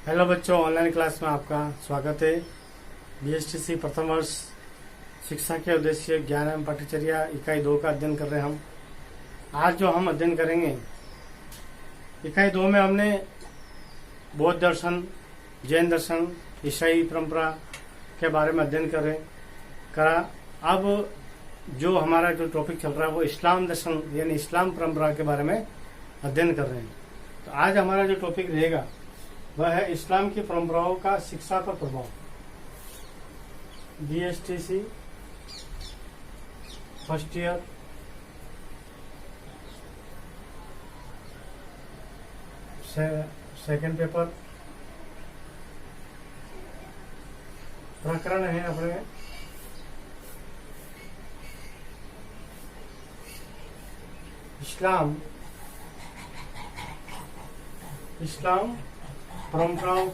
Hello बच्चों, online class में आपका स्वागत है। बीएसटीसी प्रथम वर्ष शिक्षा के उद्देश्य ज्ञान एवं पाठ्यचर्या इकाई 2 का अध्ययन कर रहे हैं हम। आज जो हम अध्ययन करेंगे, इकाई 2 में हमने बौद्ध दर्शन, जैन दर्शन, ईसाई परंपरा के बारे में अध्ययन करा। अब जो हमारा जो टॉपिक चल रहा है वो इस्लाम दर्शन यानी इस्लाम परंपरा के बारे में अध्ययन कर रहे हैं। तो आज हमारा जो टॉपिक रहेगा वह है इस्लाम की परंपराओं का शिक्षा पर प्रभाव। BSTC first year second paper प्रकरण है अपने इस्लाम परंपराओं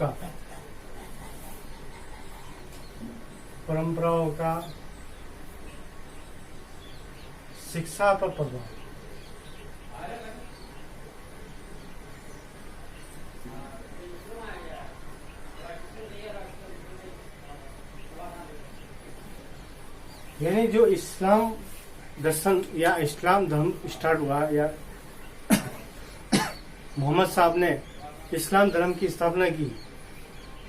का शिक्षा पर प्रभाव। यानी जो इस्लाम दर्शन या इस्लाम धर्म स्टार्ट हुआ या मोहम्मद साहब ने इस्लाम धर्म की स्थापना की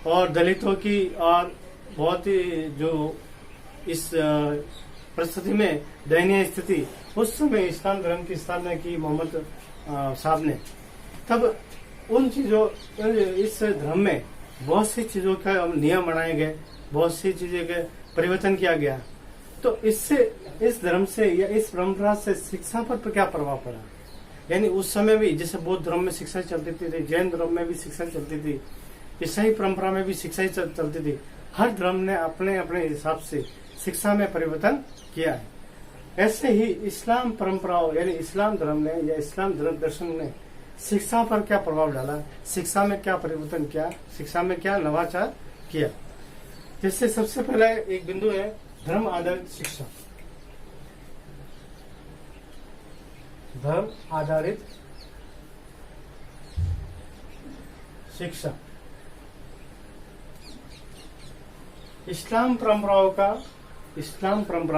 और दलितों की और बहुत ही जो इस परिस्थिति में दयनीय स्थिति, उस समय इस्लाम धर्म की स्थापना की मोहम्मद साहब ने। तब उन चीजों, इस धर्म में बहुत सी चीजों का नियम बनाए गए, बहुत सी चीजें का परिवर्तन किया गया। तो इससे, इस धर्म से या इस परंपरा से शिक्षा पर क्या प्रभाव पड़ा। यानी उस समय भी जैसे बौद्ध धर्म में शिक्षा चलती थी, जैन धर्म में भी शिक्षा चलती थी, ईसाई परंपरा में भी शिक्षा चलती थी। हर धर्म ने अपने अपने हिसाब से शिक्षा में परिवर्तन किया है। ऐसे ही इस्लाम परंपराओं यानी इस्लाम धर्म ने या इस्लाम धर्म दर्शन ने शिक्षा पर क्या प्रभाव डाला, शिक्षा में क्या परिवर्तन किया, शिक्षा में क्या नवाचार किया। जिससे सबसे पहले एक बिंदु है धर्म आधारित शिक्षा। धर्म आधारित शिक्षा इस्लाम परंपरा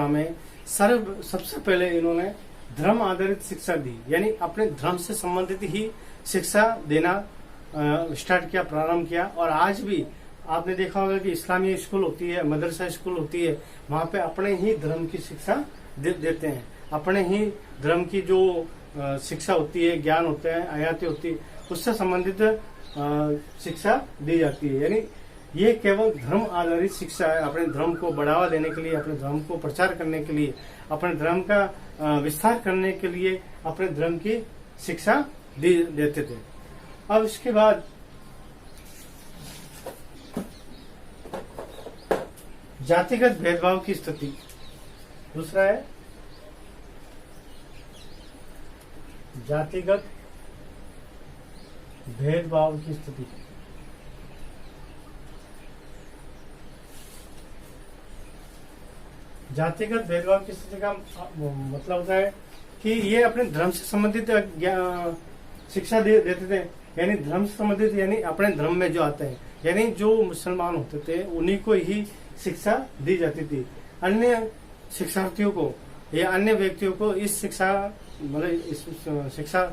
में सबसे पहले इन्होंने धर्म आधारित शिक्षा दी। यानी अपने धर्म से संबंधित ही शिक्षा देना स्टार्ट किया, प्रारंभ किया। और आज भी आपने देखा होगा कि इस्लामी स्कूल होती है, मदरसा स्कूल होती है, वहां पे अपने ही धर्म की शिक्षा देते हैं। अपने ही धर्म की जो शिक्षा होती है, ज्ञान होते हैं, आयातें होती है, उससे संबंधित शिक्षा दी जाती है। यानी ये केवल धर्म आधारित शिक्षा है। अपने धर्म को बढ़ावा देने के लिए, अपने धर्म को प्रचार करने के लिए, अपने धर्म का विस्तार करने के लिए अपने धर्म की शिक्षा देते थे। अब इसके बाद जातिगत भेदभाव की स्थिति दूसरा है। जातिगत भेदभाव की स्थिति। जातिगत भेदभाव की स्थिति का मतलब होता है कि ये अपने धर्म से संबंधित शिक्षा देते थे। यानी धर्म से संबंधित यानी अपने धर्म में जो आते हैं, यानी जो मुसलमान होते थे उन्हीं को ही शिक्षा दी जाती थी। अन्य शिक्षार्थियों को या अन्य व्यक्तियों को इस शिक्षा मतलब इस शिक्षा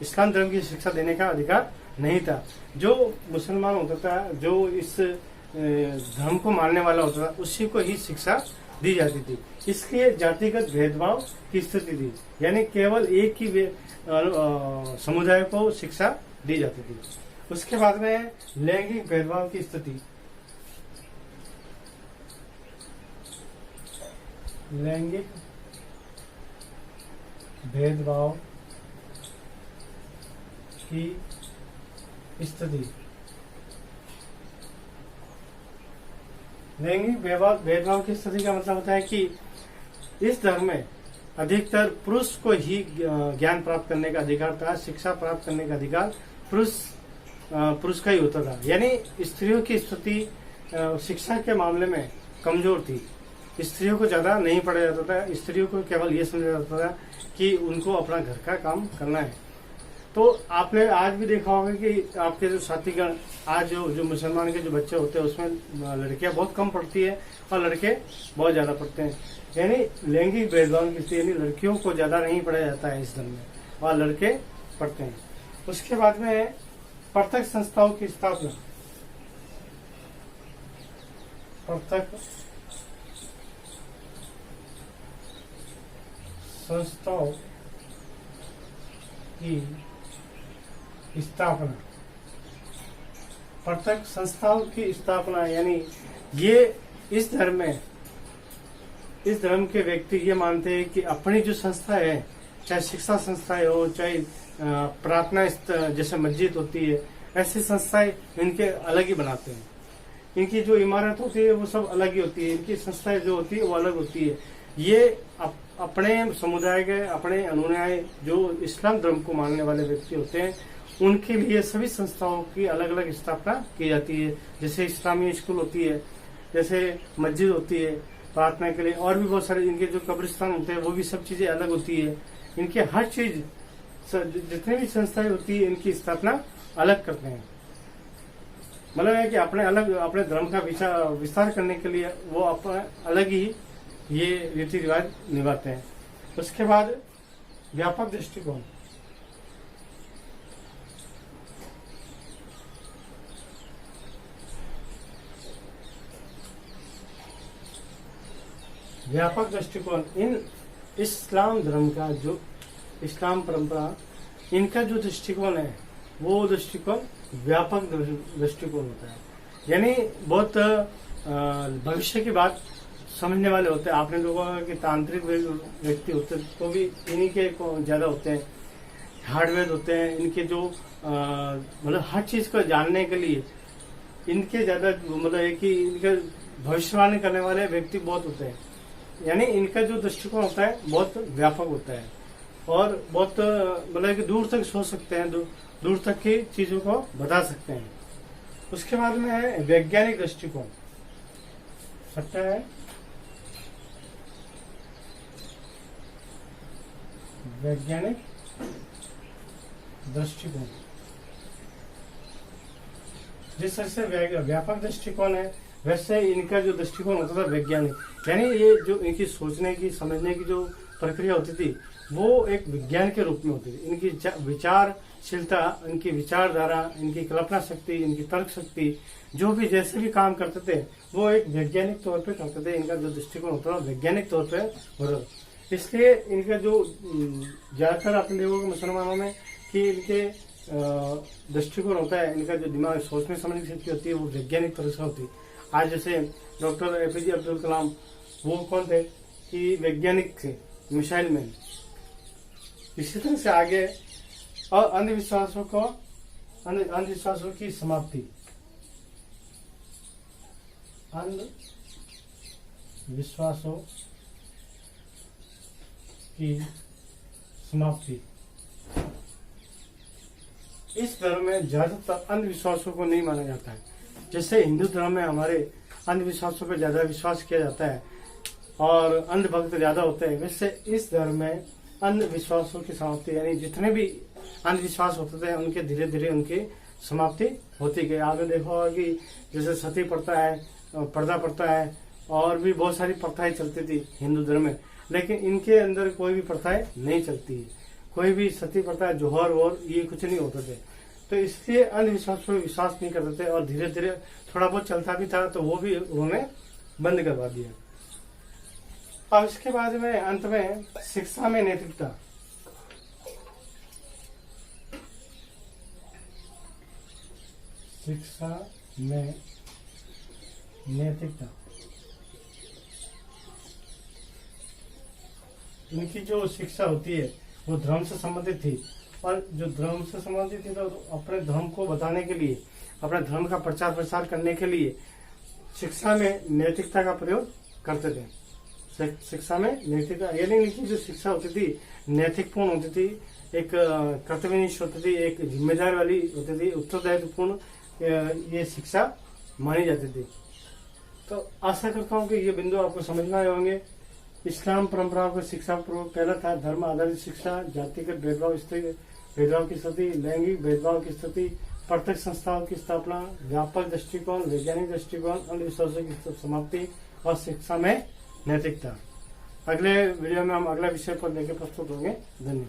इस्लाम धर्म की शिक्षा देने का अधिकार नहीं था। जो मुसलमान होता था, जो इस धर्म को मानने वाला होता था, उसी को ही शिक्षा दी जाती थी। इसलिए जातिगत भेदभाव की स्थिति थी। यानी केवल एक ही समुदाय को शिक्षा दी जाती थी। उसके बाद में लैंगिक भेदभाव की स्थिति। लैंगिक भेदभाव की स्थिति। लैंगिक भेदभाव की स्थिति का मतलब होता है कि इस धर्म में अधिकतर पुरुष को ही ज्ञान प्राप्त करने का अधिकार था, शिक्षा प्राप्त करने का अधिकार पुरुष का ही होता था। यानी स्त्रियों की स्थिति शिक्षा के मामले में कमजोर थी। स्त्रियों को ज्यादा नहीं पढ़ा जाता था। स्त्रियों को केवल ये समझा जाता था कि उनको अपना घर का काम करना है। तो आपने आज भी देखा होगा कि आपके जो साथीगण आज जो मुसलमान के जो बच्चे होते हैं उसमें लड़कियां बहुत कम पढ़ती है और लड़के बहुत ज्यादा पढ़ते हैं। यानी लैंगिक भेदभाव की स्थिति, यानी लड़कियों को ज्यादा नहीं पढ़ाया जाता है इस धर्म में और लड़के पढ़ते हैं। उसके बाद में पृथक संस्थाओं की स्थापना, पृथक संस्थाओं की स्थापना, पृथक संस्थाओं की स्थापना यानी ये इस धर्म में, इस धर्म के व्यक्ति ये मानते हैं कि अपनी जो संस्था है, चाहे शिक्षा संस्थाएं हो, चाहे प्रार्थना जैसे मस्जिद होती है, ऐसी संस्थाएं इनके अलग ही बनाते हैं। इनकी जो इमारत होती है वो सब अलग ही होती है, इनकी संस्थाएं जो होती है वो अलग होती है। ये अपने समुदाय के, अपने अनुयायी जो इस्लाम धर्म को मानने वाले व्यक्ति होते हैं, उनके लिए सभी संस्थाओं की अलग अलग स्थापना की जाती है। जैसे इस्लामी स्कूल होती है, जैसे मस्जिद होती है प्रार्थना के लिए, और भी बहुत सारे इनके जो कब्रिस्तान होते हैं वो भी सब चीजें अलग होती है। इनके हर चीज, जितनी भी संस्थाएं होती है, इनकी स्थापना अलग करते हैं। मतलब है कि अपने धर्म का विस्तार करने के लिए वो अपना अलग ही ये रीति रिवाज निभाते हैं। उसके बाद व्यापक दृष्टिकोण, व्यापक दृष्टिकोण, इन इस्लाम धर्म का जो इस्लाम परंपरा, इनका जो दृष्टिकोण है वो दृष्टिकोण व्यापक दृष्टिकोण होता है। यानी बहुत भविष्य की बात समझने वाले होते हैं। आपने लोगों के तांत्रिक व्यक्ति होते हैं तो भी इन्हीं के ज्यादा होते हैं, हार्डवेयर होते हैं। इनके जो मतलब हर चीज को जानने के लिए इनके ज्यादा मतलब है कि इनके भविष्यवाणी करने वाले व्यक्ति बहुत होते हैं। यानी इनका जो दृष्टिकोण होता है बहुत व्यापक होता है और बहुत मतलब कि दूर तक सोच सकते हैं, दूर तक की चीजों को बता सकते हैं। उसके बाद में है वैज्ञानिक दृष्टिकोण, सकता है वैज्ञानिक दृष्टिकोण। जिस तरह से व्यापक दृष्टिकोण है वैसे इनका जो दृष्टिकोण होता था वैज्ञानिक, यानी ये जो इनकी सोचने की, समझने की जो प्रक्रिया होती थी वो एक विज्ञान के रूप में होती थी। इनकी विचारशीलता, इनकी विचारधारा, इनकी कल्पना शक्ति, इनकी तर्क शक्ति, जो भी जैसे भी काम करते थे वो एक वैज्ञानिक तौर पे करते थे। इनका जो दृष्टिकोण होता था वैज्ञानिक तौर पे होता था। इसलिए इनका जो ज्यादातर अपने लोगों के मुसलमानों में कि इनके दृष्टिकोण होता है, इनका जो दिमाग सोचने समझने की शक्ति होती है वो वैज्ञानिक तरह से होती है। आज जैसे डॉक्टर एपीजे अब्दुल कलाम, वो कौन थे कि वैज्ञानिक थे, मिसाइल मैन। इसी तरह से आगे और अंधविश्वासों की समाप्ति, अंधविश्वासों की समाप्ति। इस धर्म में ज्यादातर अंधविश्वासों को नहीं माना जाता है। जैसे हिंदू धर्म में हमारे अंधविश्वासों पर ज्यादा विश्वास किया जाता है और अंधभक्त ज्यादा होते हैं, वैसे इस धर्म में अंधविश्वासों की समाप्ति, यानी जितने भी अंधविश्वास होते थे उनके धीरे धीरे उनकी समाप्ति होती गई। आपने देखा होगा कि जैसे सती प्रथा है, पर्दा प्रथा है, और भी बहुत सारी प्रथाएं चलती थी हिंदू धर्म में, लेकिन इनके अंदर कोई भी प्रथाएं नहीं चलती है। कोई भी सती प्रथा, जोहर वोहर ये कुछ नहीं होते थे। तो इसलिए अंधविश्वास पर विश्वास नहीं करते थे और धीरे धीरे थोड़ा बहुत चलता भी था तो वो भी उन्होंने बंद करवा दिया। और इसके बाद में अंत में शिक्षा में नैतिकता, शिक्षा में नैतिकता, इनकी जो शिक्षा होती है वो धर्म से संबंधित थी, और जो धर्म से संबंधित थी तो अपने धर्म को बताने के लिए, अपने धर्म का प्रचार प्रसार करने के लिए शिक्षा में नैतिकता का प्रयोग करते थे। शिक्षा में नैतिकता यानी इनकी जो शिक्षा होती थी नैतिकपूर्ण होती थी, एक कर्तव्यनिष्ठ होती थी, एक जिम्मेदारी वाली होती थी, उत्तरदायित्वपूर्ण ये शिक्षा मानी जाती थी। तो आशा करता हूँ कि ये बिंदु आपको समझ में आए होंगे। इस्लाम परंपराओं की शिक्षा पहला था धर्म आधारित शिक्षा, जातिगत भेदभाव, स्त्री भेदभाव की स्थिति, लैंगिक भेदभाव की स्थिति, प्रत्यक्ष संस्थाओं की स्थापना, व्यापक दृष्टिकोण, वैज्ञानिक दृष्टिकोण, अंधविश्वासों की समाप्ति और शिक्षा में नैतिकता। अगले वीडियो में हम अगला विषय पर लेकर प्रस्तुत होंगे। धन्यवाद।